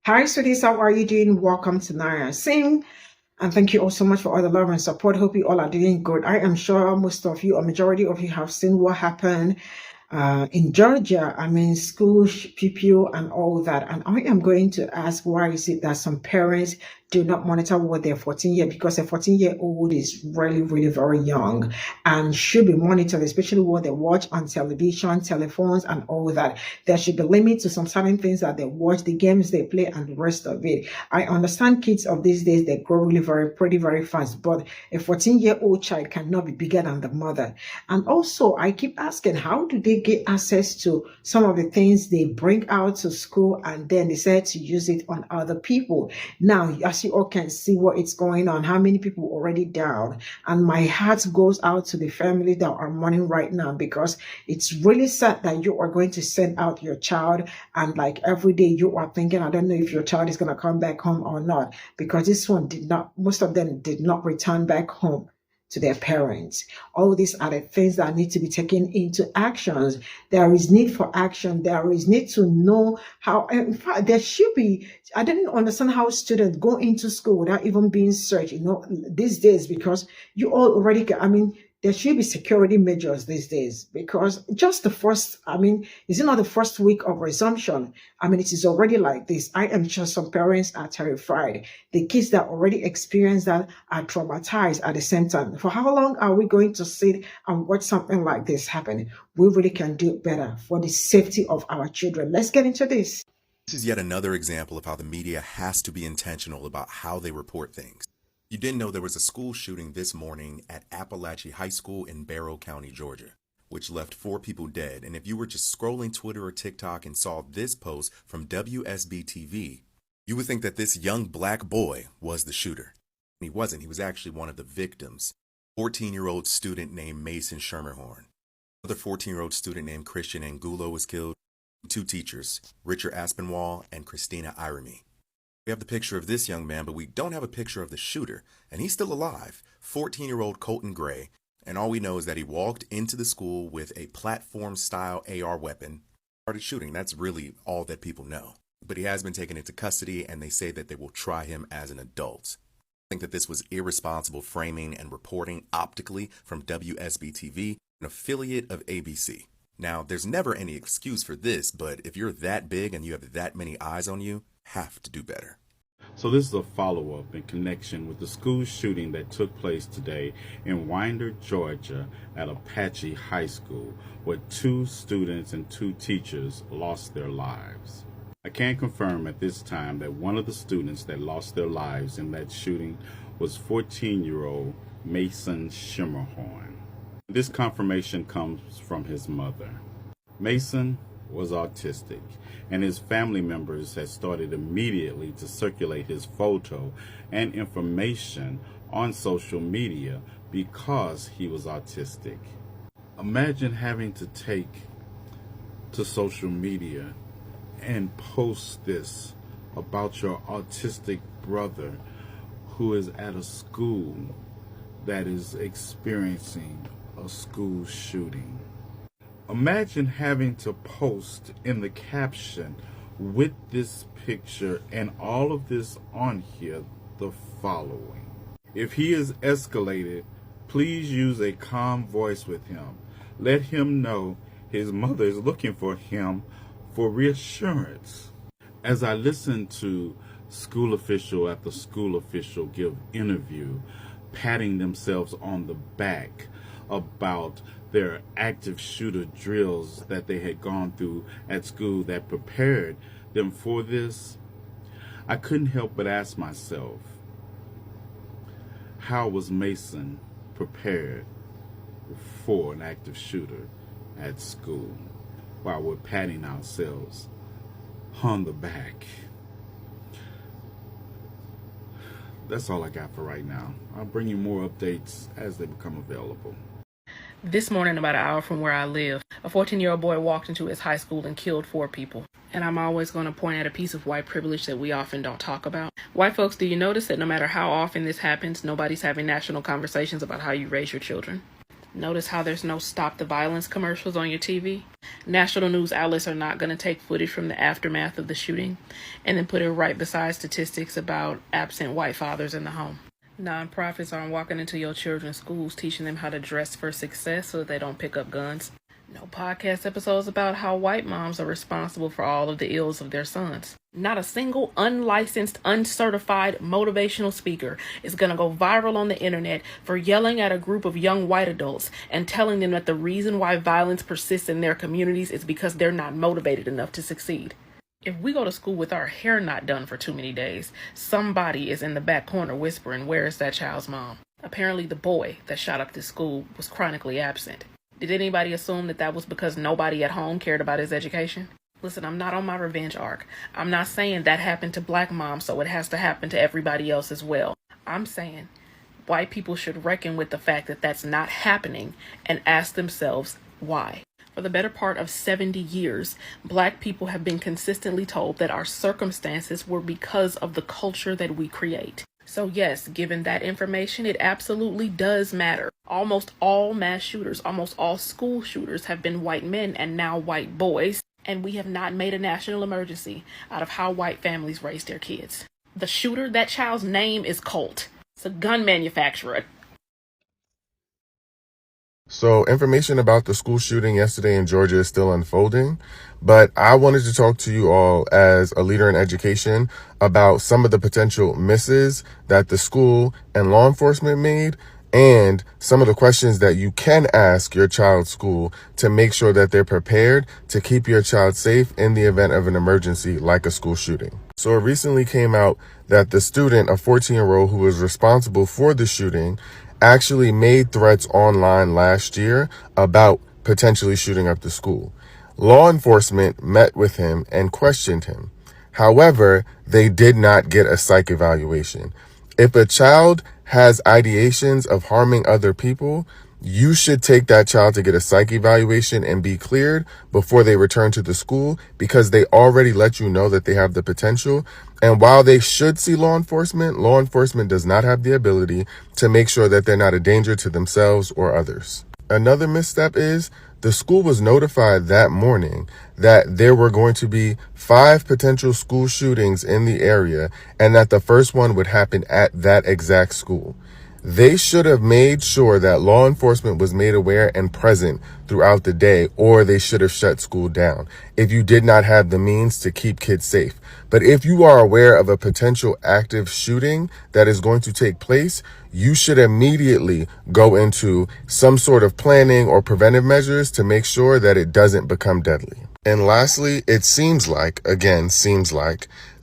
Hi, sweeties. How are you doing? Welcome to Naya Sing. And thank you all so much for all the love and support. Hope you all are doing good. I am sure most of you, or majority of you, have seen what happened in Georgia. I mean, school PPO and all that. And I am going to ask, why is it that some parents do not monitor what their 14-year, because a 14-year-old is really, really very young and should be monitored, especially what they watch on television, telephones, and all that. There should be limit to some certain things that they watch, the games they play, and the rest of it. I understand kids of these days, they grow really very fast, but a 14-year-old child cannot be bigger than the mother. And also, I keep asking, how do they get access to some of the things they bring out to school and then decide to use it on other people? Now, as you all can see what is going on, how many people already down, and my heart goes out to the family that are mourning right now, because it's really sad that you are going to send out your child, and like every day you are thinking, I don't know if your child is going to come back home or not, because this one did not, most of them did not return back home to their parents. All these are the things that need to be taken into actions. There is need for action. There is need to know how, in fact, there should be, I didn't understand how students go into school without even being searched, these days, because you all already, I mean, there should be security measures these days, because just the first, I mean, is it not the first week of resumption? I mean, it is already like this. I am sure some parents are terrified. The kids that already experience that are traumatized at the same time. For how long are we going to sit and watch something like this happen? We really can do better for the safety of our children. Let's get into this. This is yet another example of how the media has to be intentional about how they report things. You didn't know there was a school shooting this morning at Appalachia High School in Barrow County, Georgia, which left 4 people dead. And if you were just scrolling Twitter or TikTok and saw this post from WSBTV, you would think that this young black boy was the shooter. And he wasn't. He was actually one of the victims. 14-year-old student named Mason Schermerhorn. Another 14-year-old student named Christian Angulo was killed. 2 teachers, Richard Aspinwall and Christina Iremy. We have the picture of this young man, but we don't have a picture of the shooter, and he's still alive, 14-year-old Colton Gray, and all we know is that he walked into the school with a platform-style AR weapon, started shooting. That's really all that people know. But he has been taken into custody, and they say that they will try him as an adult. I think that this was irresponsible framing and reporting optically from WSBTV, an affiliate of ABC. Now, there's never any excuse for this, but if you're that big and you have that many eyes on you, have to do better. So this is a follow-up in connection with the school shooting that took place today in Winder, Georgia at Apache High School, where 2 students and 2 teachers lost their lives. I can confirm at this time that one of the students that lost their lives in that shooting was 14-year-old Mason Schermerhorn. This confirmation comes from his mother. Mason was autistic, and his family members had started immediately to circulate his photo and information on social media because he was autistic. Imagine having to take to social media and post this about your autistic brother who is at a school that is experiencing a school shooting. Imagine having to post in the caption with this picture and all of this on here the following: if he is escalated, please use a calm voice with him. Let him know his mother is looking for him for reassurance. As I listened to school official after school official give interview, patting themselves on the back about their active shooter drills that they had gone through at school that prepared them for this, I couldn't help but ask myself, how was Mason prepared for an active shooter at school while we're patting ourselves on the back? That's all I got for right now. I'll bring you more updates as they become available. This morning, about an hour from where I live, a 14-year-old boy walked into his high school and killed 4 people. And I'm always going to point at a piece of white privilege that we often don't talk about. White folks, do you notice that no matter how often this happens, nobody's having national conversations about how you raise your children? Notice how there's no Stop the Violence commercials on your TV? National news outlets are not going to take footage from the aftermath of the shooting and then put it right beside statistics about absent white fathers in the home. Nonprofits aren't walking into your children's schools teaching them how to dress for success so that they don't pick up guns. No podcast episodes about how white moms are responsible for all of the ills of their sons. Not a single unlicensed, uncertified motivational speaker is going to go viral on the internet for yelling at a group of young white adults and telling them that the reason why violence persists in their communities is because they're not motivated enough to succeed. If we go to school with our hair not done for too many days, somebody is in the back corner whispering, "Where is that child's mom?" Apparently the boy that shot up this school was chronically absent. Did anybody assume that that was because nobody at home cared about his education? Listen, I'm not on my revenge arc. I'm not saying that happened to black moms, so it has to happen to everybody else as well. I'm saying white people should reckon with the fact that that's not happening and ask themselves why. For the better part of 70 years, black people have been consistently told that our circumstances were because of the culture that we create. So yes, given that information, it absolutely does matter. Almost all mass shooters, almost all school shooters have been white men and now white boys, and we have not made a national emergency out of how white families raise their kids. The shooter, that child's name is Colt. It's a gun manufacturer. So information about the school shooting yesterday in Georgia is still unfolding, but I wanted to talk to you all as a leader in education about some of the potential misses that the school and law enforcement made and some of the questions that you can ask your child's school to make sure that they're prepared to keep your child safe in the event of an emergency like a school shooting. So it recently came out that the student, a 14-year-old who was responsible for the shooting, actually made threats online last year about potentially shooting up the school. Law enforcement met with him and questioned him. However, they did not get a psych evaluation. If a child has ideations of harming other people, you should take that child to get a psych evaluation and be cleared before they return to the school, because they already let you know that they have the potential. And while they should see law enforcement does not have the ability to make sure that they're not a danger to themselves or others. Another misstep is the school was notified that morning that there were going to be 5 potential school shootings in the area and that the first one would happen at that exact school. They should have made sure that law enforcement was made aware and present throughout the day, or they should have shut school down if you did not have the means to keep kids safe. But if you are aware of a potential active shooting that is going to take place, you should immediately go into some sort of planning or preventive measures to make sure that it doesn't become deadly. And lastly, it seems like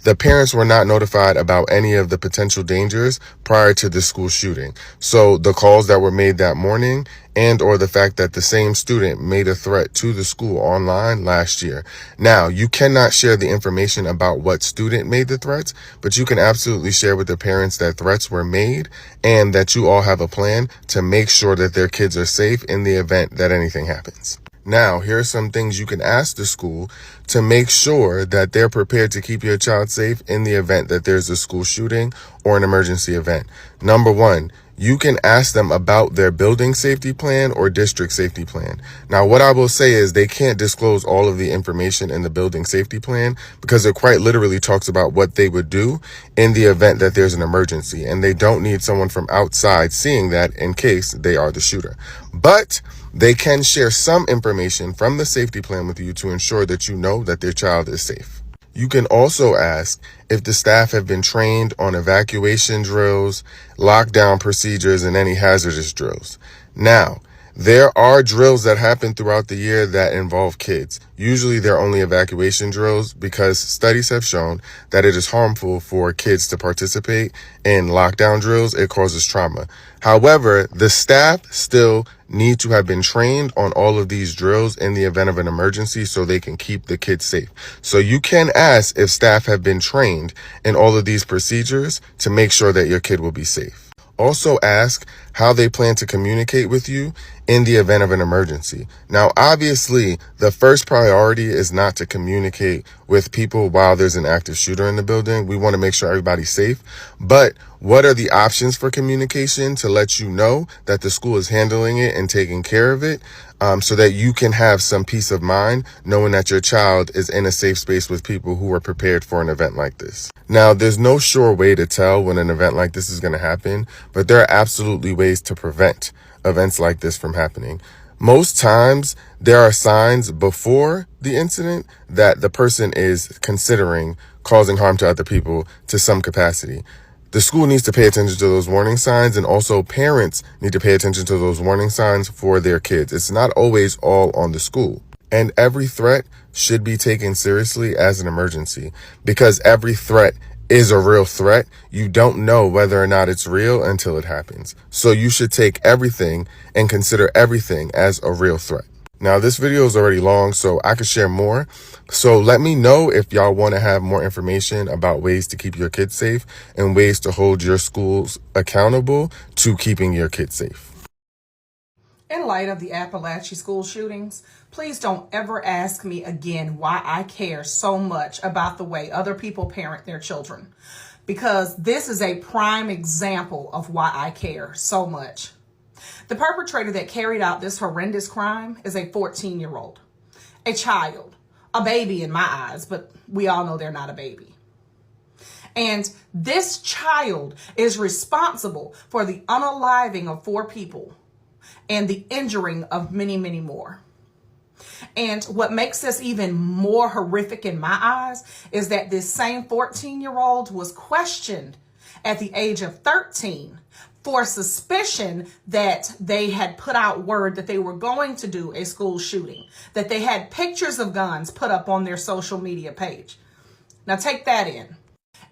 the parents were not notified about any of the potential dangers prior to the school shooting. So the calls that were made that morning and or the fact that the same student made a threat to the school online last year. Now, you cannot share the information about what student made the threats, but you can absolutely share with the parents that threats were made and that you all have a plan to make sure that their kids are safe in the event that anything happens. Now, here are some things you can ask the school to make sure that they're prepared to keep your child safe in the event that there's a school shooting or an emergency event. Number 1, you can ask them about their building safety plan or district safety plan. Now, what I will say is they can't disclose all of the information in the building safety plan because it quite literally talks about what they would do in the event that there's an emergency, and they don't need someone from outside seeing that in case they are the shooter. But they can share some information from the safety plan with you to ensure that you know that their child is safe. You can also ask if the staff have been trained on evacuation drills, lockdown procedures, and any hazardous drills. Now, there are drills that happen throughout the year that involve kids. Usually they're only evacuation drills because studies have shown that it is harmful for kids to participate in lockdown drills. It causes trauma. However, the staff still need to have been trained on all of these drills in the event of an emergency so they can keep the kids safe. So you can ask if staff have been trained in all of these procedures to make sure that your kid will be safe. Also ask how they plan to communicate with you in the event of an emergency. Now, obviously, the first priority is not to communicate with people while there's an active shooter in the building. We want to make sure everybody's safe. But what are the options for communication to let you know that the school is handling it and taking care of it, so that you can have some peace of mind knowing that your child is in a safe space with people who are prepared for an event like this? Now, there's no sure way to tell when an event like this is going to happen, but there are absolutely ways to prevent events like this from happening. Most times, there are signs before the incident that the person is considering causing harm to other people to some capacity. The school needs to pay attention to those warning signs, and also parents need to pay attention to those warning signs for their kids. It's not always all on the school. And every threat should be taken seriously as an emergency, because every threat is a real threat. You don't know whether or not it's real until it happens. So you should take everything and consider everything as a real threat. Now, this video is already long, so I could share more. So let me know if y'all want to have more information about ways to keep your kids safe and ways to hold your schools accountable to keeping your kids safe. In light of the Appalachia school shootings, please don't ever ask me again why I care so much about the way other people parent their children, because this is a prime example of why I care so much. The perpetrator that carried out this horrendous crime is a 14-year-old, a child, a baby in my eyes, but we all know they're not a baby. And this child is responsible for the unaliving of 4 people and the injuring of many, many more. And what makes this even more horrific in my eyes is that this same 14-year-old was questioned at the age of 13 for suspicion that they had put out word that they were going to do a school shooting, that they had pictures of guns put up on their social media page. Now take that in.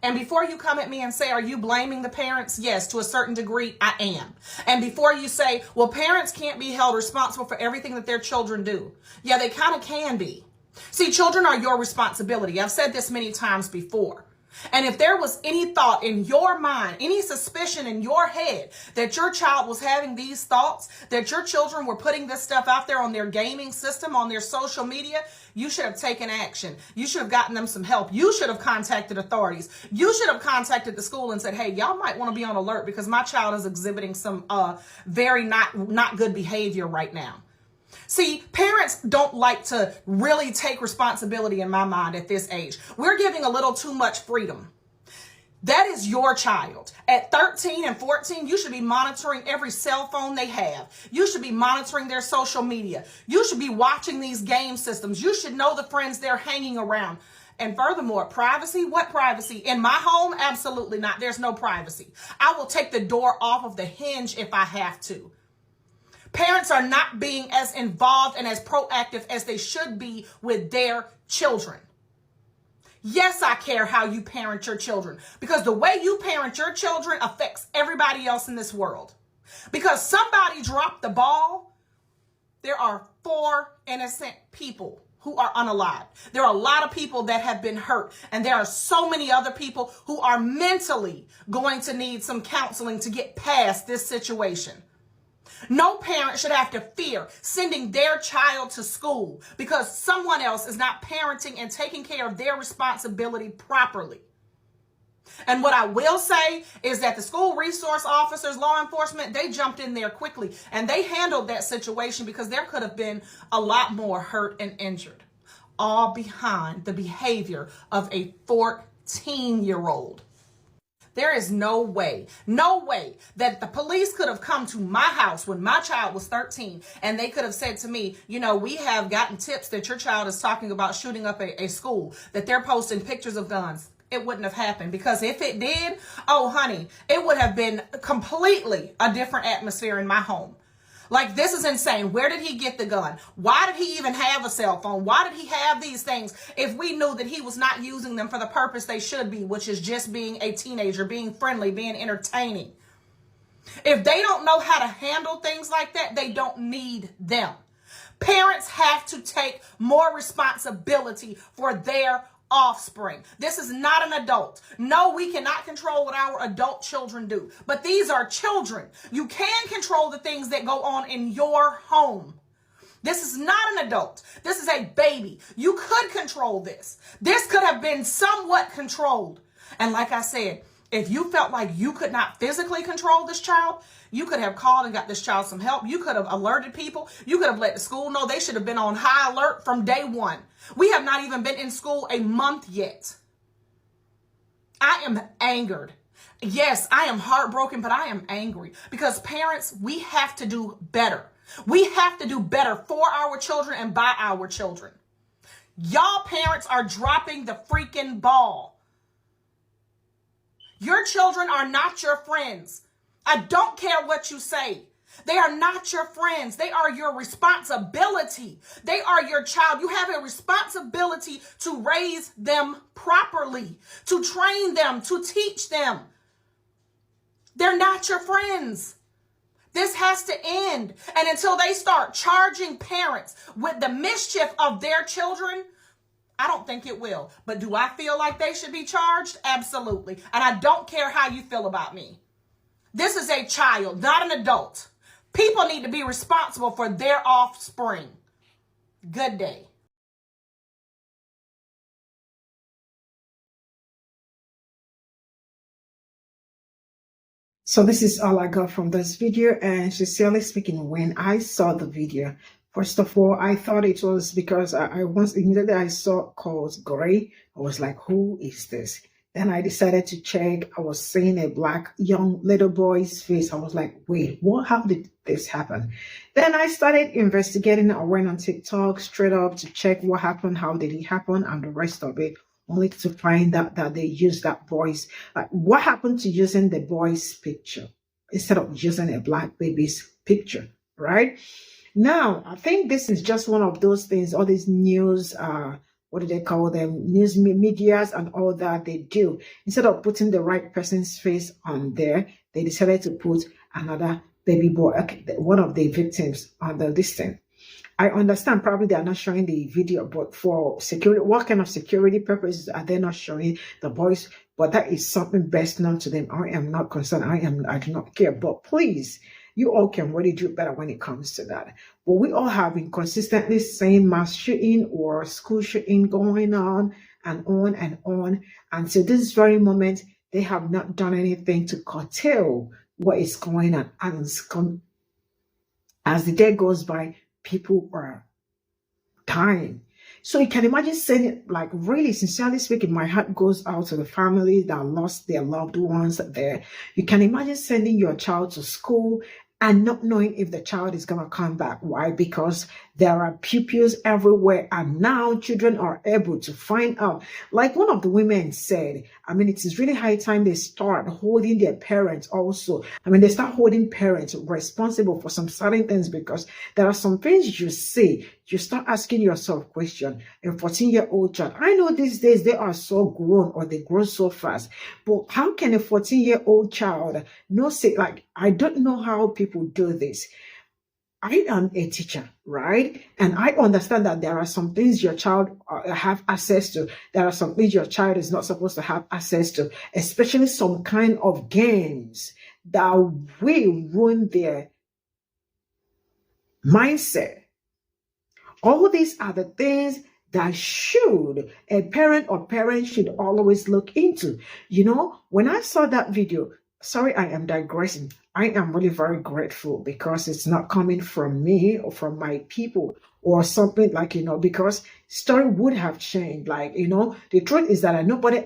And before you come at me and say, are you blaming the parents? Yes, to a certain degree, I am. And before you say, well, parents can't be held responsible for everything that their children do. Yeah, they kind of can be. See, children are your responsibility. I've said this many times before. And if there was any thought in your mind, any suspicion in your head that your child was having these thoughts, that your children were putting this stuff out there on their gaming system, on their social media, you should have taken action. You should have gotten them some help. You should have contacted authorities. You should have contacted the school and said, hey, y'all might want to be on alert because my child is exhibiting some very not good behavior right now. See, parents don't like to really take responsibility in my mind at this age. We're giving a little too much freedom. That is your child. At 13 and 14, you should be monitoring every cell phone they have. You should be monitoring their social media. You should be watching these game systems. You should know the friends they're hanging around. And furthermore, privacy? What privacy? In my home? Absolutely not. There's no privacy. I will take the door off of the hinge if I have to. Parents are not being as involved and as proactive as they should be with their children. Yes, I care how you parent your children, because the way you parent your children affects everybody else in this world. Because somebody dropped the ball, there are 4 innocent people who are unalived. There are a lot of people that have been hurt, and there are so many other people who are mentally going to need some counseling to get past this situation. No parent should have to fear sending their child to school because someone else is not parenting and taking care of their responsibility properly. And what I will say is that the school resource officers, law enforcement, they jumped in there quickly and they handled that situation because there could have been a lot more hurt and injured, all behind the behavior of a 14-year-old. There is no way that the police could have come to my house when my child was 13 and they could have said to me, you know, we have gotten tips that your child is talking about shooting up a school, that they're posting pictures of guns. It wouldn't have happened, because if it did, oh honey, it would have been completely a different atmosphere in my home. Like, this is insane. Where did he get the gun? Why did he even have a cell phone? Why did he have these things if we knew that he was not using them for the purpose they should be, which is just being a teenager, being friendly, being entertaining? If they don't know how to handle things like that, they don't need them. Parents have to take more responsibility for their offspring. This is not an adult. No, we cannot control what our adult children do, but these are children. You can control the things that go on in your home. This is not an adult. This is a baby. You could control this. This could have been somewhat controlled. And like I said, if you felt like you could not physically control this child, you could have called and got this child some help. You could have alerted people. You could have let the school know. They should have been on high alert from day one. We have not even been in school a month yet. I am angered. Yes, I am heartbroken, but I am angry because parents, we have to do better. We have to do better for our children and by our children. Y'all parents are dropping the freaking ball. Your children are not your friends. I don't care what you say. They are not your friends. They are your responsibility. They are your child. You have a responsibility to raise them properly, to train them, to teach them. They're not your friends. This has to end. And until they start charging parents with the mischief of their children, I don't think it will. But do I feel like they should be charged? Absolutely. And I don't care how you feel about me. This is a child, not an adult. People need to be responsible for their offspring. Good day. So this is all I got from this video, and sincerely speaking, when I saw the video, first of all, I thought it was because I once immediately I saw calls gray. I was like, who is this? Then I decided to check. I was seeing a black young little boy's face. I was like, wait, how did this happen? Then I started investigating. I went on TikTok straight up to check what happened, how did it happen, and the rest of it, only to find out that they used that boy's, like, what happened to using the boy's picture instead of using a black baby's picture, right? Now, I think this is just one of those things, all these news, what do they call them? News medias and all that they do. Instead of putting the right person's face on there, they decided to put another baby boy, one of the victims on the listing. I understand probably they are not showing the video, but for security, what kind of security purposes are they not showing the boys? But that is something best known to them. I am not concerned. I do not care. But please, you all can really do better when it comes to that. But we all have been consistently seeing mass shooting or school shooting going on and on and on. Until this very moment, they have not done anything to curtail what is going on. And as the day goes by, people are dying. So you can imagine saying it, like, really, sincerely speaking, my heart goes out to the families that lost their loved ones there. You can imagine sending your child to school and not knowing if the child is going to come back. Why? Because there are pupils everywhere, and now children are able to find out. Like one of the women said, I mean, it is really high time they start holding their parents also. I mean, they start holding parents responsible for some certain things, because there are some things you see, you start asking yourself question. A 14-year-old child, I know these days they are so grown, or they grow so fast, but how can a 14-year-old child not say, like, I don't know how people do this. I am a teacher, right? And I understand that there are some things your child have access to. There are some things your child is not supposed to have access to, especially some kind of games that will ruin their mindset. All these are the things that a parent or parents should always look into. You know, when I saw that video, sorry, I am digressing. I am really very grateful because it's not coming from me or from my people or something, like, you know, because story would have changed. Like, you know, the truth is that nobody,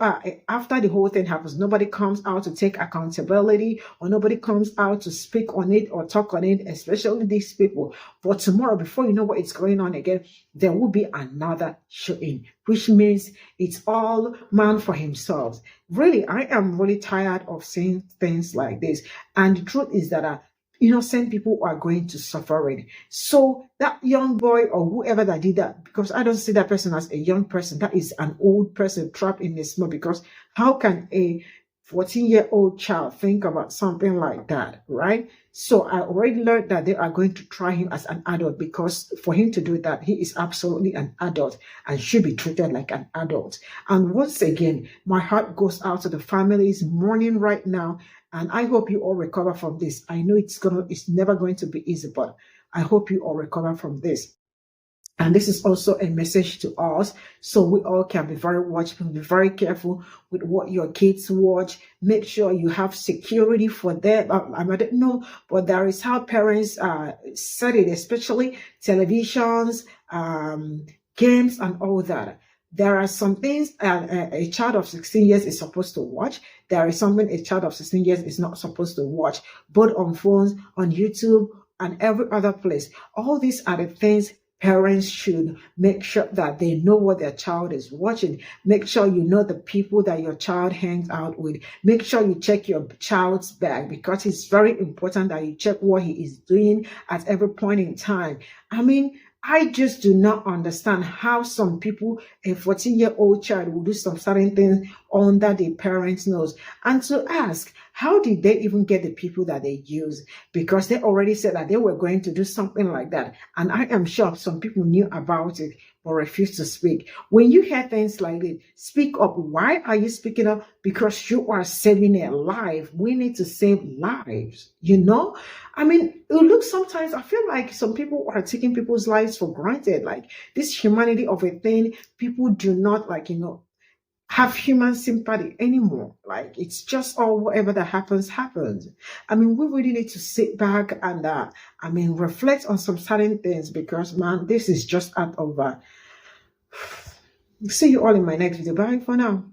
after the whole thing happens, nobody comes out to take accountability, or nobody comes out to speak on it or talk on it, especially these people. But tomorrow, before you know what is going on again, there will be another shooting, which means it's all man for himself. Really, I am really tired of seeing things like this. And the truth is that innocent people are going to suffer it. So that young boy or whoever that did that, because I don't see that person as a young person, that is an old person trapped in a small, because how can a 14-year-old child think about something like that, right? So I already learned that they are going to try him as an adult, because for him to do that, he is absolutely an adult and should be treated like an adult. And once again, my heart goes out to the families mourning right now, and I hope you all recover from this. I know it's never going to be easy, but I hope you all recover from this. And this is also a message to us, so we all can be very watchful, be very careful with what your kids watch. Make sure you have security for them. I don't know, but there is how parents set it, especially televisions, games, and all that. There are some things a child of 16 years is supposed to watch. There is something a child of 16 years is not supposed to watch, both on phones, on YouTube, and every other place. All these are the things parents should make sure that they know what their child is watching. Make sure you know the people that your child hangs out with. Make sure you check your child's bag, because it's very important that you check what he is doing at every point in time. I mean, I just do not understand how some people, a 14-year-old child, will do some certain things under the parents' nose. And to ask, how did they even get the people that they use? Because they already said that they were going to do something like that. And I am sure some people knew about it but refused to speak. When you hear things like this, speak up. Why are you speaking up? Because you are saving a life. We need to save lives, you know? I mean, it looks sometimes, I feel like some people are taking people's lives for granted. Like this humanity of a thing, people do not have human sympathy anymore. Like it's just all whatever that happens. I mean, we really need to sit back and reflect on some certain things, because man, this is just out of see you all in my next video. Bye for now.